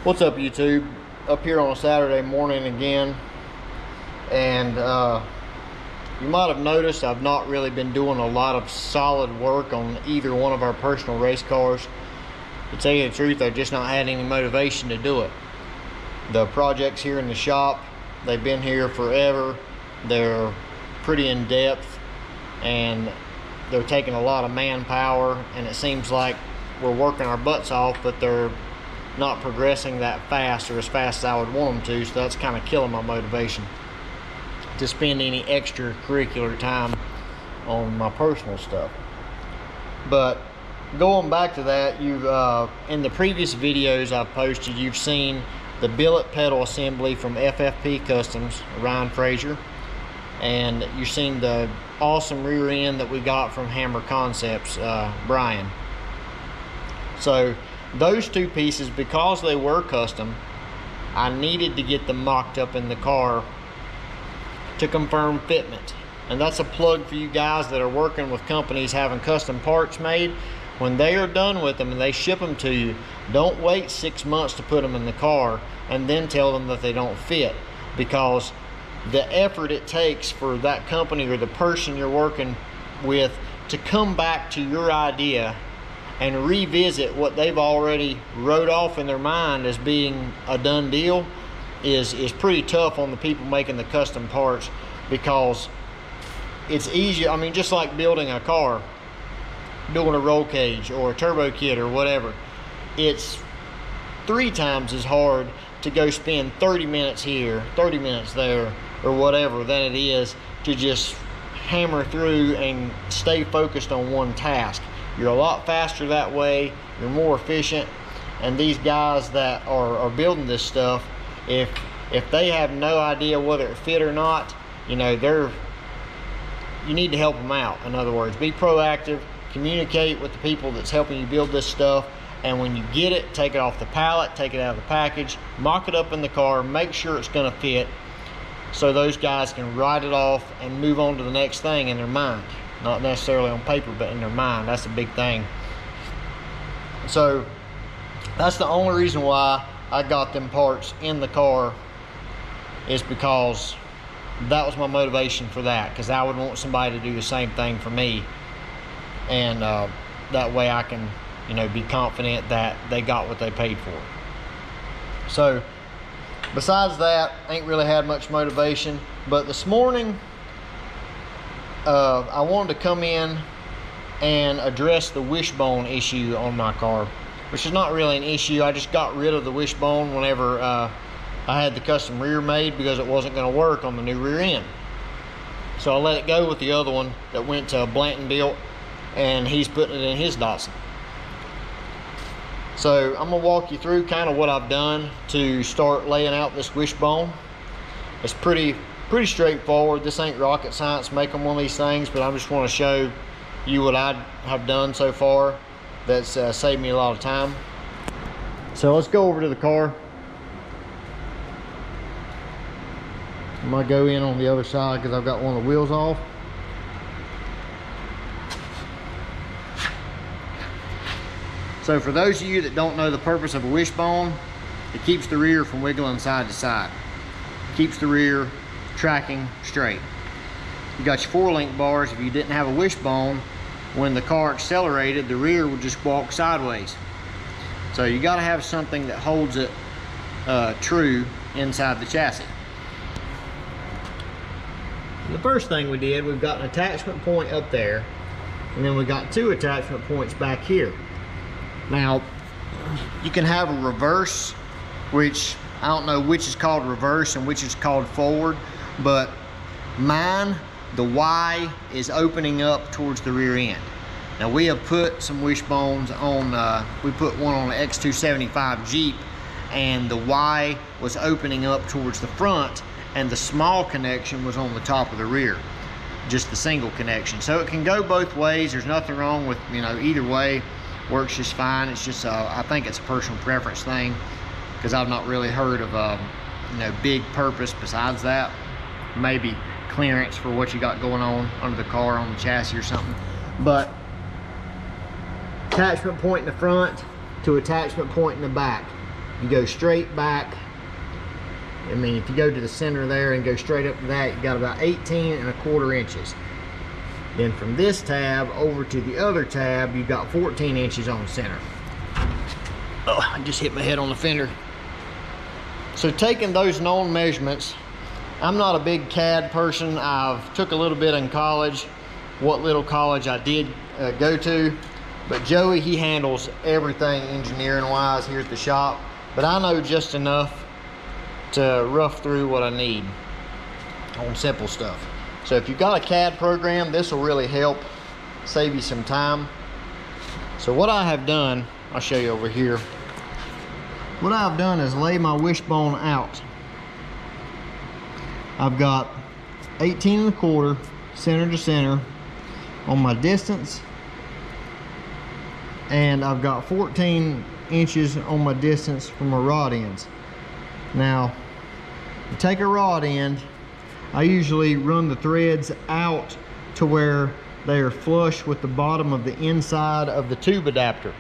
What's up, YouTube? Up here on a Saturday morning again, and you might have noticed I've not really been doing a lot of solid work on either one of our personal race cars. To tell you the truth, I've just not had any motivation to do it. The projects here in the shop, they've been here forever. They're pretty in depth and they're taking a lot of manpower, and it seems like we're working our butts off, but they're not progressing that fast or as fast as I would want them to, so that's kind of killing my motivation to spend any extracurricular time on my personal stuff. But going back to that, you've in the previous videos I've posted, you've seen the billet pedal assembly from FFP Customs, Ryan Fraser, and you've seen the awesome rear end that we got from Hammer Concepts, Brian. So those two pieces, because they were custom, I needed to get them mocked up in the car to confirm fitment. And that's a plug for you guys that are working with companies having custom parts made. When they are done with them and they ship them to you, don't wait 6 months to put them in the car and then tell them that they don't fit, because the effort it takes for that company or the person you're working with to come back to your idea and revisit what they've already wrote off in their mind as being a done deal is pretty tough on the people making the custom parts, because it's easier. I mean, just like building a car, doing a roll cage or a turbo kit or whatever, it's 3 times as hard to go spend 30 minutes here, 30 minutes there, or whatever, than it is to just hammer through and stay focused on one task. You're a lot faster that way, you're more efficient, and these guys that are building this stuff, if they have no idea whether it fit or not, you know, you need to help them out. In other words, be proactive, communicate with the people that's helping you build this stuff, and when you get it, take it off the pallet, take it out of the package, mock it up in the car, make sure it's gonna fit, so those guys can write it off and move on to the next thing in their mind. Not necessarily on paper, but in their mind. That's a big thing. So that's the only reason why I got them parts in the car, is because that was my motivation for that, because I would want somebody to do the same thing for me, and that way I can, you know, be confident that they got what they paid for. So besides that, ain't really had much motivation. But this morning I wanted to come in and address the wishbone issue on my car, which is not really an issue. I just got rid of the wishbone whenever I had the custom rear made, because it wasn't going to work on the new rear end. So I let it go with the other one that went to Blanton built, and he's putting it in his Datsun. So I'm going to walk you through kind of what I've done to start laying out this wishbone. It's pretty straightforward. This ain't rocket science making one of these things, but I just want to show you what I have done so far that's saved me a lot of time. So let's go over to the car. I'm going to go in on the other side because I've got one of the wheels off. So for those of you that don't know the purpose of a wishbone, it keeps the rear from wiggling side to side. Keeps the rear tracking straight. You got your 4-link bars. If you didn't have a wishbone, when the car accelerated, the rear would just walk sideways. So you got to have something that holds it true inside the chassis. The first thing we did, we've got an attachment point up there, and then we got 2 attachment points back here. Now, you can have a reverse, which I don't know which is called reverse and which is called forward, but mine, the Y is opening up towards the rear end. Now we have put some wishbones on, we put one on an X275 Jeep, and the Y was opening up towards the front, and the small connection was on the top of the rear, just the single connection. So it can go both ways. There's nothing wrong with, you know, either way works just fine. It's just I think it's a personal preference thing, because I've not really heard of you know, big purpose besides that. Maybe clearance for what you got going on under the car on the chassis or something. But attachment point in the front to attachment point in the back. you go straight back, I mean, if you go to the center there and go straight up to that, you got about 18¼ inches. Then from this tab over to the other tab, you've got 14 inches on the center. Oh, I just hit my head on the fender. So taking those known measurements, I'm not a big CAD person. I've took a little bit in college, what little college I did go to, but Joey, he handles everything engineering wise here at the shop, but I know just enough to rough through what I need on simple stuff. So if you've got a CAD program, this will really help save you some time. So what I have done, I'll show you over here. What I've done is lay my wishbone out. I've got 18¼ center to center on my distance, and I've got 14 inches on my distance from my rod ends. Now, you take a rod end, I usually run the threads out to where they are flush with the bottom of the inside of the tube adapter.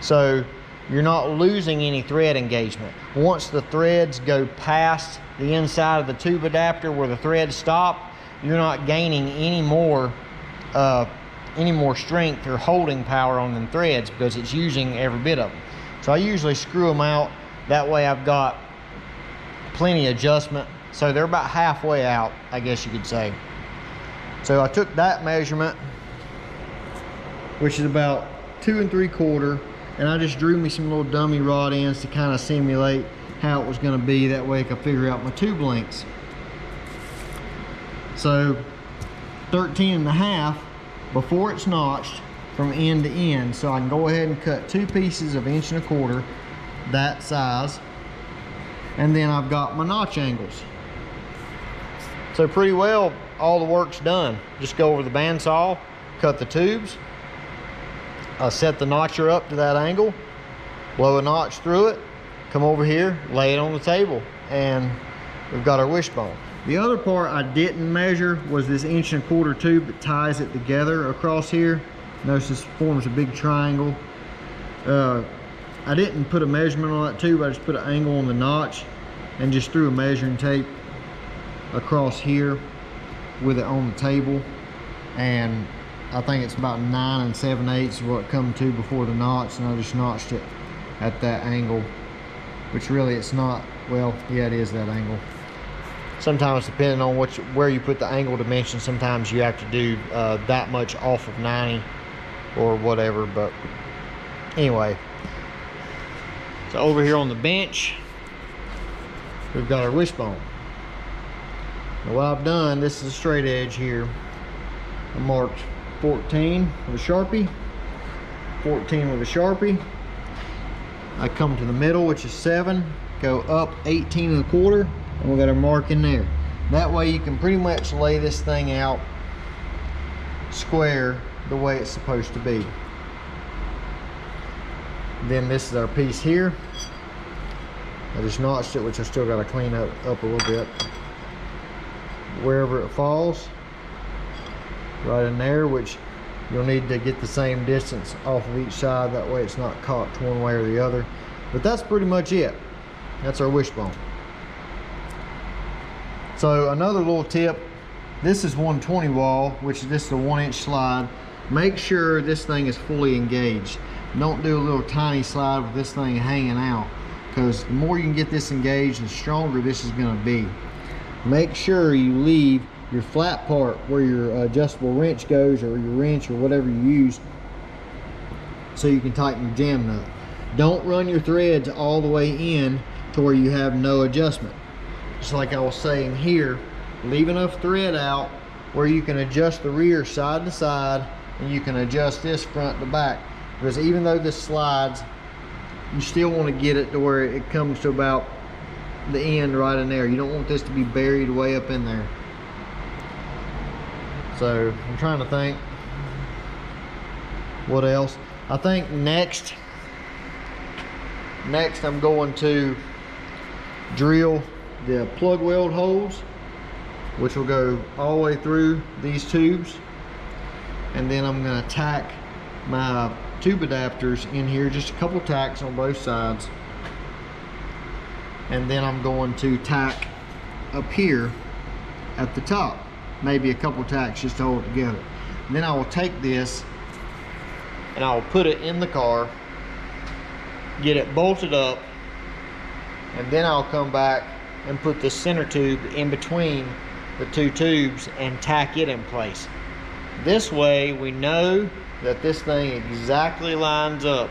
So you're not losing any thread engagement. Once the threads go past the inside of the tube adapter where the threads stop, you're not gaining any more strength or holding power on them threads because it's using every bit of them. So I usually screw them out. That way I've got plenty of adjustment. So they're about halfway out, I guess you could say. So I took that measurement, which is about 2 3/4, and I just drew me some little dummy rod ends to kind of simulate how it was going to be. That way I could figure out my tube lengths. So 13½ before it's notched from end to end. So I can go ahead and cut 2 pieces of 1¼ that size. And then I've got my notch angles. So pretty well all the work's done. Just go over the bandsaw, cut the tubes, set the notcher up to that angle, blow a notch through it, come over here, lay it on the table, and we've got our wishbone. The other part I didn't measure was this 1¼ tube that ties it together across here. Notice this forms a big triangle. I didn't put a measurement on that tube, I just put an angle on the notch and just threw a measuring tape across here with it on the table, and I think it's about 9 7/8 is what it come to before the notch, and I just notched it at that angle, which really it's not, well, yeah, it is that angle. Sometimes depending on where you put the angle dimension, sometimes you have to do that much off of 90 or whatever, but anyway. So over here on the bench, we've got our wishbone. Now what I've done, this is a straight edge here. I marked 14 with a Sharpie, 14 with a Sharpie. I come to the middle, which is 7, go up 18¼ and we got our mark in there. That way you can pretty much lay this thing out square the way it's supposed to be. Then this is our piece here. I just notched it, which I still got to clean up a little bit. Wherever it falls, right in there, which you'll need to get the same distance off of each side, that way it's not cocked one way or the other. But that's pretty much it. That's our wishbone. So another little tip, this is 120 wall, which this is a 1-inch slide. Make sure this thing is fully engaged. Don't do a little tiny slide with this thing hanging out, because the more you can get this engaged, the stronger this is going to be. Make sure you leave your flat part where your adjustable wrench goes, or your wrench, or whatever you use, so you can tighten your jam nut. Don't run your threads all the way in to where you have no adjustment. Just like I was saying here, leave enough thread out where you can adjust the rear side to side, and you can adjust this front to back. Because even though this slides, you still want to get it to where it comes to about the end right in there. You don't want this to be buried way up in there. So I'm trying to think what else. I think next I'm going to drill the plug weld holes, which will go all the way through these tubes, and then I'm going to tack my tube adapters in here, just a couple tacks on both sides, and then I'm going to tack up here at the top, maybe a couple tacks just to hold it together. And then I will take this and I will put it in the car, get it bolted up, and then I'll come back and put the center tube in between the two tubes and tack it in place. This way we know that this thing exactly lines up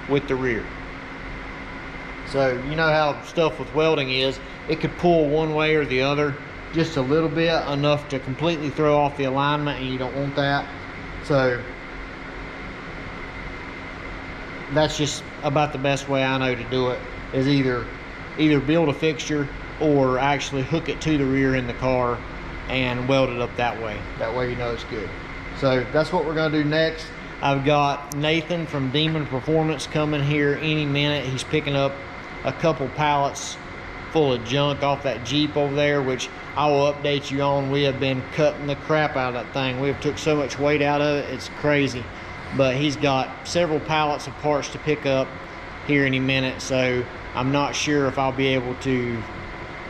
with the rear. So you know how stuff with welding is, it could pull one way or the other just a little bit, enough to completely throw off the alignment, and you don't want that. So that's just about the best way I know to do it, is either build a fixture or actually hook it to the rear in the car and weld it up that way. That way you know it's good. So that's what we're gonna do next. I've got Nathan from Demon Performance coming here any minute. He's picking up a couple pallets full of junk off that Jeep over there, which I will update you on. We have been cutting the crap out of that thing. We have took so much weight out of it, it's crazy. But he's got several pallets of parts to pick up here any minute, so I'm not sure if I'll be able to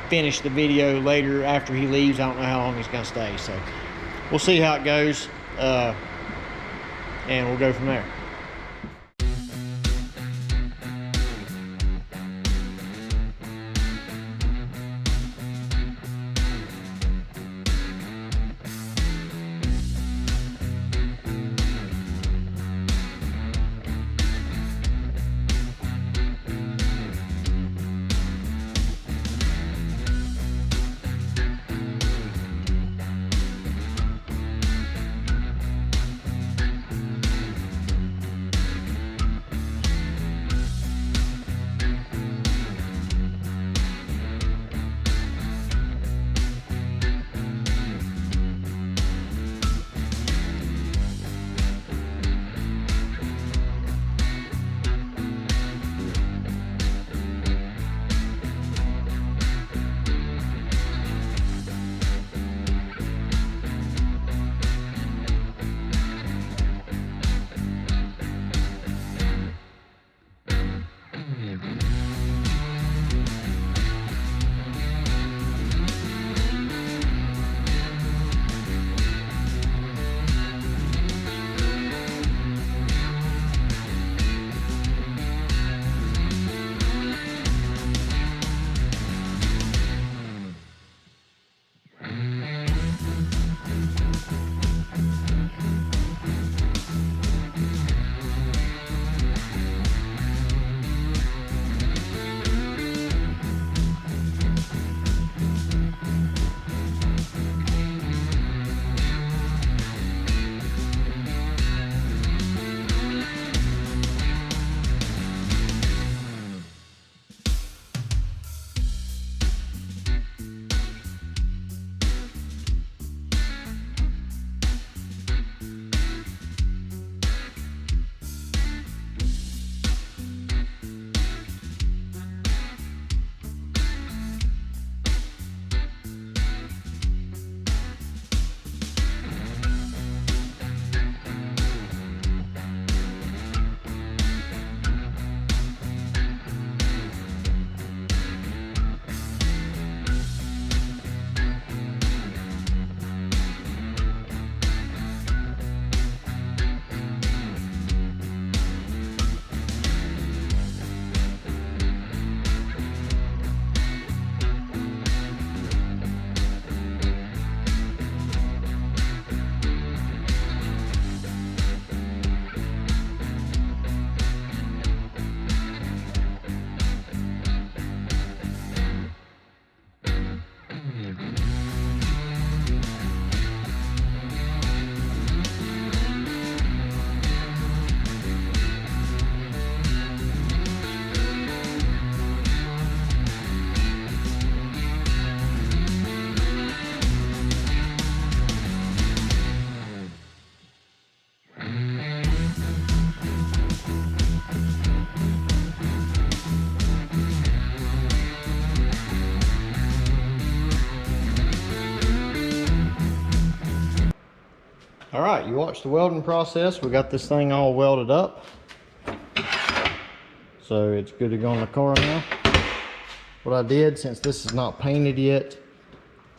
finish the video later after he leaves. I don't know how long he's gonna stay, so we'll see how it goes, and we'll go from there. All right, you watched the welding process. We got this thing all welded up. So it's good to go in the car now. what I did, since this is not painted yet,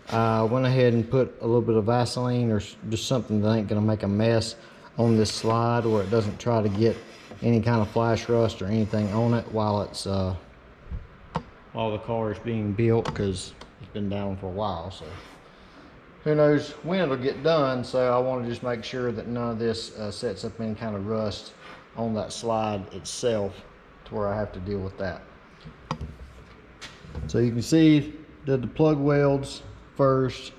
I went ahead and put a little bit of Vaseline or just something that ain't gonna make a mess on this slide, where it doesn't try to get any kind of flash rust or anything on it while it's while the car is being built, because it's been down for a while. So who knows when it'll get done. So I want to just make sure that none of this sets up any kind of rust on that slide itself to where I have to deal with that. So you can see, did the plug welds first,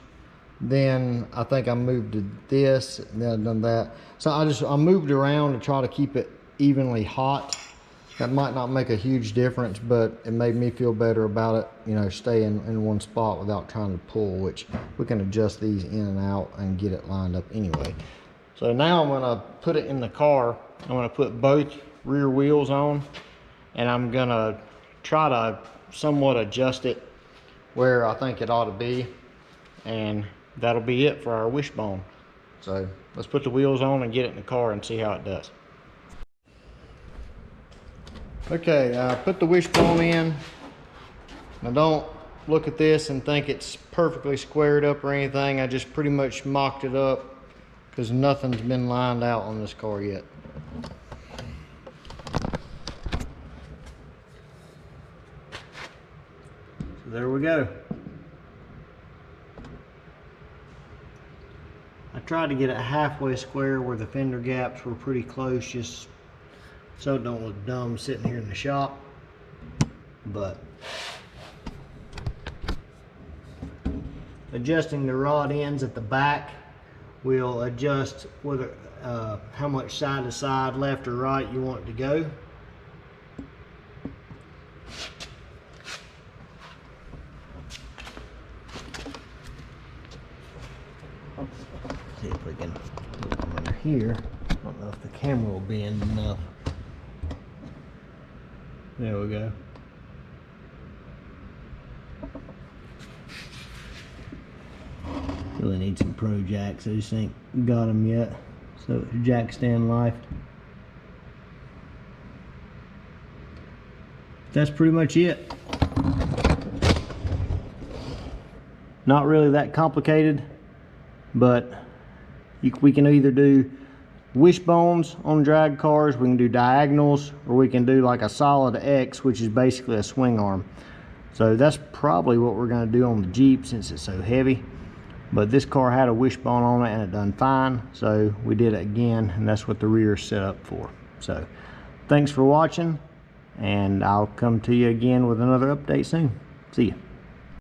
then I think I moved to this, and then I've done that. So I moved around to try to keep it evenly hot. That might not make a huge difference, but it made me feel better about it, you know, staying in one spot without trying to pull, which we can adjust these in and out and get it lined up anyway. So now I'm gonna put it in the car. I'm gonna put both rear wheels on, and I'm gonna try to somewhat adjust it where I think it ought to be, and that'll be it for our Wishbone. So let's put the wheels on and get it in the car and see how it does. Okay, I put the Wishbone in. Now don't look at this and think it's perfectly squared up or anything. I just pretty much mocked it up because nothing's been lined out on this car yet. So there we go. I tried to get it halfway square where the fender gaps were pretty close, just so it don't look dumb sitting here in the shop. But adjusting the rod ends at the back will adjust whether how much side to side, left or right you want it to go. See if we can look under here. I don't know if the camera will bend enough. There we go. Really need some Pro jacks. I just ain't got them yet. So it's jack stand life. That's pretty much it. Not really that complicated, but we can either do wishbones on drag cars, we can do diagonals, or we can do like a solid X, which is basically a swing arm. So that's probably what we're going to do on the Jeep since it's so heavy. But this car had a wishbone on it and it done fine, so we did it again, and that's what the rear is set up for. So thanks for watching, and I'll come to you again with another update soon. See ya.